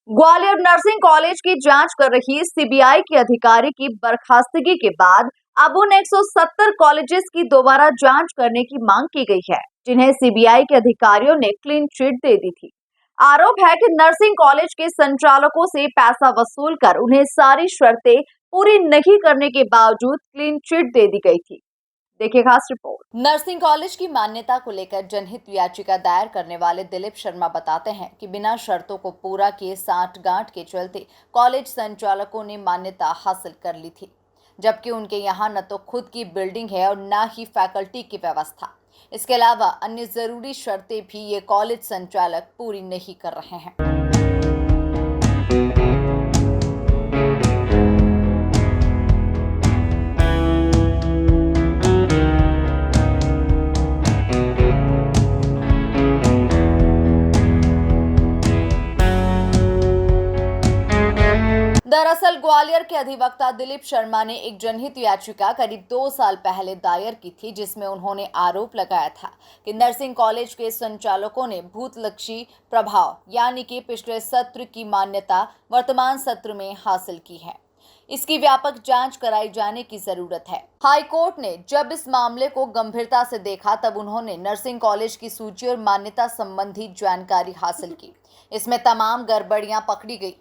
Gwalior nursing college की जांच कर रही सीबीआई के अधिकारी की बर्खास्तगी के बाद अब उन 170 कॉलेजेस की दोबारा जांच करने की मांग की गई है, जिन्हें सीबीआई के अधिकारियों ने क्लीन चिट दे दी थी। आरोप है कि नर्सिंग कॉलेज के संचालकों से पैसा वसूल कर उन्हें सारी शर्तें पूरी नहीं करने के बावजूद क्लीन चिट दे दी गई थी। देखिए खास रिपोर्ट। नर्सिंग कॉलेज की मान्यता को लेकर जनहित याचिका दायर करने वाले दिलीप शर्मा बताते हैं कि बिना शर्तों को पूरा किए साठगांठ के चलते कॉलेज संचालकों ने मान्यता हासिल कर ली थी, जबकि उनके यहाँ न तो खुद की बिल्डिंग है और न ही फैकल्टी की व्यवस्था। इसके अलावा अन्य जरूरी शर्तें भी ये कॉलेज संचालक पूरी नहीं कर रहे हैं। दरअसल ग्वालियर के अधिवक्ता दिलीप शर्मा ने एक जनहित याचिका करीब 2 साल पहले दायर की थी, जिसमें उन्होंने आरोप लगाया था कि नर्सिंग कॉलेज के संचालकों ने भूतलक्षी प्रभाव यानी कि पिछले सत्र की मान्यता वर्तमान सत्र में हासिल की है। इसकी व्यापक जांच कराई जाने की जरूरत है। हाई कोर्ट ने जब इस मामले को गंभीरता से देखा, तब उन्होंने नर्सिंग कॉलेज की सूची और मान्यता संबंधी जानकारी हासिल की। इसमें तमाम गड़बड़ियां पकड़ी गई।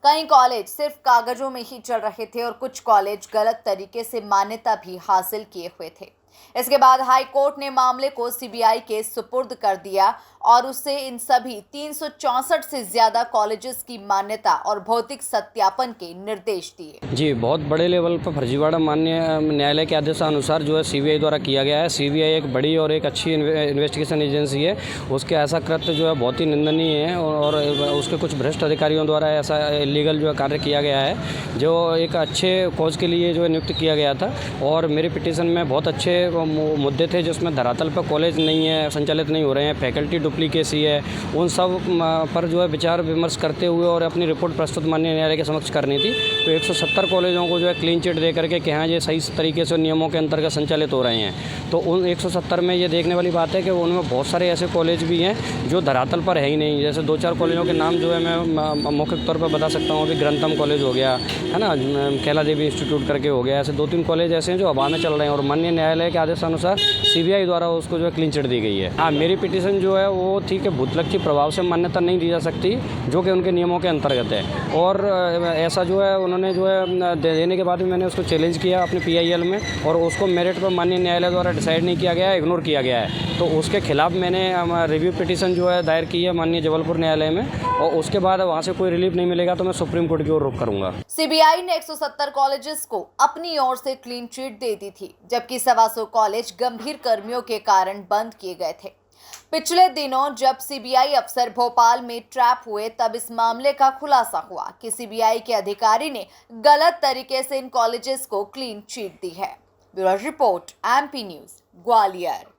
कई कॉलेज सिर्फ कागजों में ही चल रहे थे और कुछ कॉलेज गलत तरीके से मान्यता भी हासिल किए हुए थे। इसके बाद हाई कोर्ट ने मामले को सीबीआई के सुपुर्द कर दिया और उससे इन सभी 364 से ज्यादा कॉलेजेस की मान्यता और भौतिक सत्यापन के निर्देश दिए। जी, बहुत बड़े लेवल पर फर्जीवाड़ा माननीय न्यायालय के आदेशानुसार जो है सीबीआई द्वारा किया गया है। सीबीआई एक बड़ी और एक अच्छी इन्वेस्टिगेशन एजेंसी है। उसके ऐसा कृत्य जो है बहुत ही निंदनीय है और उसके कुछ भ्रष्ट अधिकारियों द्वारा ऐसा इलीगल जो है कार्य किया गया है, जो एक अच्छे कॉज के लिए जो है नियुक्त किया गया था। और मेरे पिटीशन में बहुत अच्छे मुद्दे थे, जिसमें धरातल पर कॉलेज नहीं है, संचालित नहीं हो रहे हैं, फैकल्टी डुप्लीकेसी है, उन सब पर जो है विचार विमर्श करते हुए और अपनी रिपोर्ट प्रस्तुत माननीय न्यायालय के समक्ष करनी थी। तो 170 कॉलेजों को जो है क्लीन चिट दे करके कि हाँ ये सही तरीके से नियमों के अंतर्गत संचालित हो रहे हैं। तो उन 170 में ये देखने वाली बात है कि उनमें बहुत सारे ऐसे कॉलेज भी हैं जो धरातल पर है ही नहीं। जैसे 2-4 कॉलेजों के नाम जो है मैं मौखिक तौर पर बता सकता हूँ। अभी ग्रंथम कॉलेज हो गया है ना, कैला देवी इंस्टीट्यूट करके हो गया। ऐसे 2-3 कॉलेज ऐसे हैं जो हवा में चल रहे हैं और माननीय न्यायालय के आदेशानुसार सीबीआई द्वारा उसको जो है क्लीन चिट दी गई है। हाँ, मेरी पिटीशन जो है वो थी कि भूतलक्षी प्रभाव से मान्यता नहीं दी जा सकती, जो कि उनके नियमों के अंतर्गत है। और ऐसा जो है उन्होंने जो है देने के बाद भी मैंने उसको चैलेंज किया अपने पीआईएल में, और उसको मेरिट पर माननीय न्यायालय द्वारा डिसाइड नहीं किया गया है, इग्नोर किया गया है। तो उसके खिलाफ मैंने रिव्यू पिटीशन जो है दायर की है माननीय जबलपुर न्यायालय में, और उसके बाद वहाँ से कोई रिलीफ नहीं मिलेगा तो मैं सुप्रीम कोर्ट की ओर रुख करूँगा। सीबीआई ने 170 कॉलेजेस को अपनी ओर से क्लीन चिट दे दी थी, जबकि 125 कॉलेज गंभीर कर्मियों के कारण बंद किए गए थे। पिछले दिनों जब सीबीआई अफसर भोपाल में ट्रैप हुए, तब इस मामले का खुलासा हुआ कि सीबीआई के अधिकारी ने गलत तरीके से इन कॉलेजेस को क्लीन चिट दी है। Bureau report, MP news, Gwalior.